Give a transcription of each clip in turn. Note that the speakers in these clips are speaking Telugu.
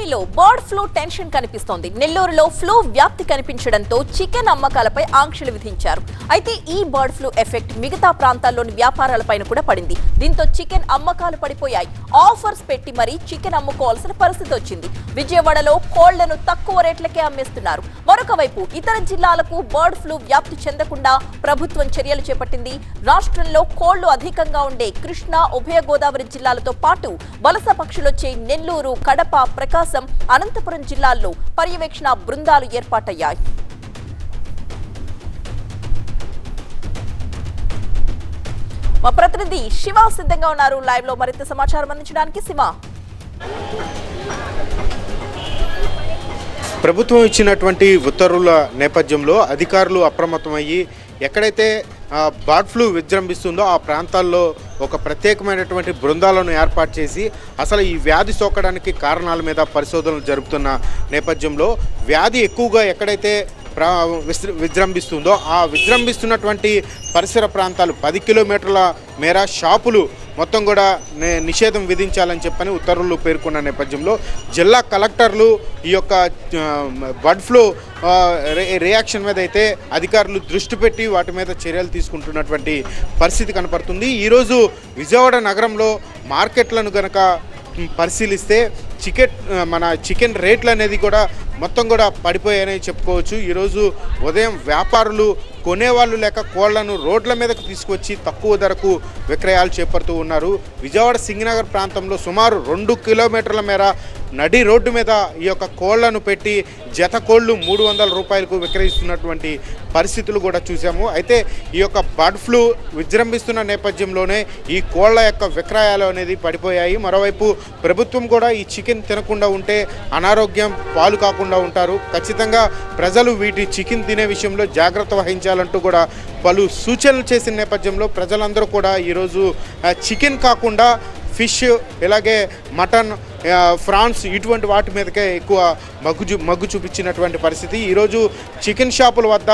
ఏపీలో బర్డ్ ఫ్లూ టెన్షన్ కనిపిస్తోంది. నెల్లూరులో ఫ్లూ వ్యాప్తి కనిపించడంతో చికెన్ అమ్మకాలపై ఆంక్షలు విధించారు. అయితే ఈ బర్డ్ ఫ్లూ ఎఫెక్ట్ మిగతా ప్రాంతాల్లోని వ్యాపారాలపైన కూడా పడింది. దీంతో చికెన్ అమ్మకాలు పడిపోయాయి. ఆఫర్స్ పెట్టి మరీ చికెన్ అమ్ముకోవాల్సిన పరిస్థితి వచ్చింది. విజయవాడలో కోళ్లను తక్కువ రేట్లకే అమ్మేస్తున్నారు. మరొక వైపు ఇతర జిల్లాలకు బర్డ్ ఫ్లూ వ్యాప్తి చెందకుండా ప్రభుత్వం చర్యలు చేపట్టింది. రాష్ట్రంలో కోళ్లు అధికంగా ఉండే కృష్ణా, ఉభయ గోదావరి జిల్లాలతో పాటు వలస పక్షులొచ్చే నెల్లూరు, కడప, ప్రకాశం, అనంతపురం జిల్లాల్లో పర్యవేక్షణ బృందాలు ఏర్పాటయ్యాయి. మా ప్రతినిధి శివ సిద్ధంగా ఉన్నారు లైవ్ లో మరింత సమాచారం అందించడానికి. శివ, ప్రభుత్వం ఇచ్చినటువంటి ఉత్తర్వుల నేపథ్యంలో అధికారులు అప్రమత్తమయ్యి ఎక్కడైతే బర్డ్ ఫ్లూ విజృంభిస్తుందో ఆ ప్రాంతాల్లో ఒక ప్రత్యేకమైనటువంటి బృందాలను ఏర్పాటు చేసి అసలు ఈ వ్యాధి సోకడానికి కారణాల మీద పరిశోధనలు జరుపుతున్న నేపథ్యంలో వ్యాధి ఎక్కువగా ఎక్కడైతే విజృంభిస్తుందో ఆ విజృంభిస్తున్నటువంటి పరిసర ప్రాంతాలు 10 కిలోమీటర్ల మేర షాపులు మొత్తం కూడా నిషేధం విధించాలని చెప్పని ఉత్తర్వులు పేర్కొన్న నేపథ్యంలో జిల్లా కలెక్టర్లు ఈ యొక్క బర్డ్ ఫ్లూ రియాక్షన్ మీద అయితే అధికారులు దృష్టి పెట్టి వాటి మీద చర్యలు తీసుకుంటున్నటువంటి పరిస్థితి కనపడుతుంది. ఈరోజు విజయవాడ నగరంలో మార్కెట్లను గనక పరిశీలిస్తే చికెన్ రేట్లు అనేది కూడా మొత్తం కూడా పడిపోయాయని చెప్పుకోవచ్చు. ఈరోజు ఉదయం వ్యాపారులు కొనేవాళ్ళు లేక కోళ్లను రోడ్ల మీదకు తీసుకొచ్చి తక్కువ ధరకు విక్రయాలు చేపడుతూ ఉన్నారు. విజయవాడ సింగనగర్ ప్రాంతంలో సుమారు 2 కిలోమీటర్ల మేర నడి రోడ్డు మీద ఈ యొక్క కోళ్లను పెట్టి జత కోళ్లు 300 రూపాయలకు విక్రయిస్తున్నటువంటి పరిస్థితులు కూడా చూసాము. అయితే ఈ యొక్క బర్డ్ ఫ్లూ విజృంభిస్తున్న నేపథ్యంలోనే ఈ కోళ్ల యొక్క విక్రయాలు అనేది పడిపోయాయి. మరోవైపు ప్రభుత్వం కూడా ఈ చికెన్ తినకుండా ఉంటే అనారోగ్యం పాలు కాకుండా ఉంటారు. ఖచ్చితంగా ప్రజలు వీటి చికెన్ తినే విషయంలో జాగ్రత్త వహించాలంటూ కూడా పలు సూచనలు చేసిన నేపథ్యంలో ప్రజలందరూ కూడా ఈరోజు చికెన్ కాకుండా ఫిష్, ఇలాగే మటన్, ఫ్రాన్స్ ఇటువంటి వాటి మీదకే ఎక్కువ మగ్గు చూపించినటువంటి పరిస్థితి. ఈరోజు చికెన్ షాపుల వద్ద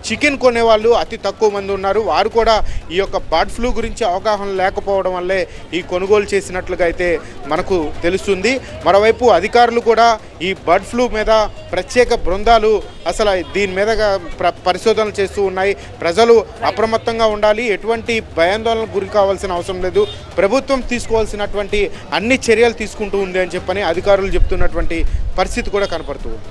చికెన్ కొనేవాళ్ళు అతి తక్కువ మంది ఉన్నారు. వారు కూడా ఈ యొక్క బర్డ్ ఫ్లూ గురించి అవగాహన లేకపోవడం వల్లే ఈ కొనుగోలు చేసినట్లుగా అయితే మనకు తెలుస్తుంది. మరోవైపు అధికారులు కూడా ఈ బర్డ్ ఫ్లూ మీద ప్రత్యేక బృందాలు అసలు దీని మీద పరిశోధనలు చేస్తూ ఉన్నాయి. ప్రజలు అప్రమత్తంగా ఉండాలి, ఎటువంటి భయాందోళనకు గురి కావాల్సిన అవసరం లేదు. ప్రభుత్వం తీసుకోవాల్సినటువంటి అన్ని చర్యలు తీసుకుంటూ ఉంది అని చెప్పని అధికారులు చెప్తున్నటువంటి పరిస్థితి కూడా కనపడుతుంది.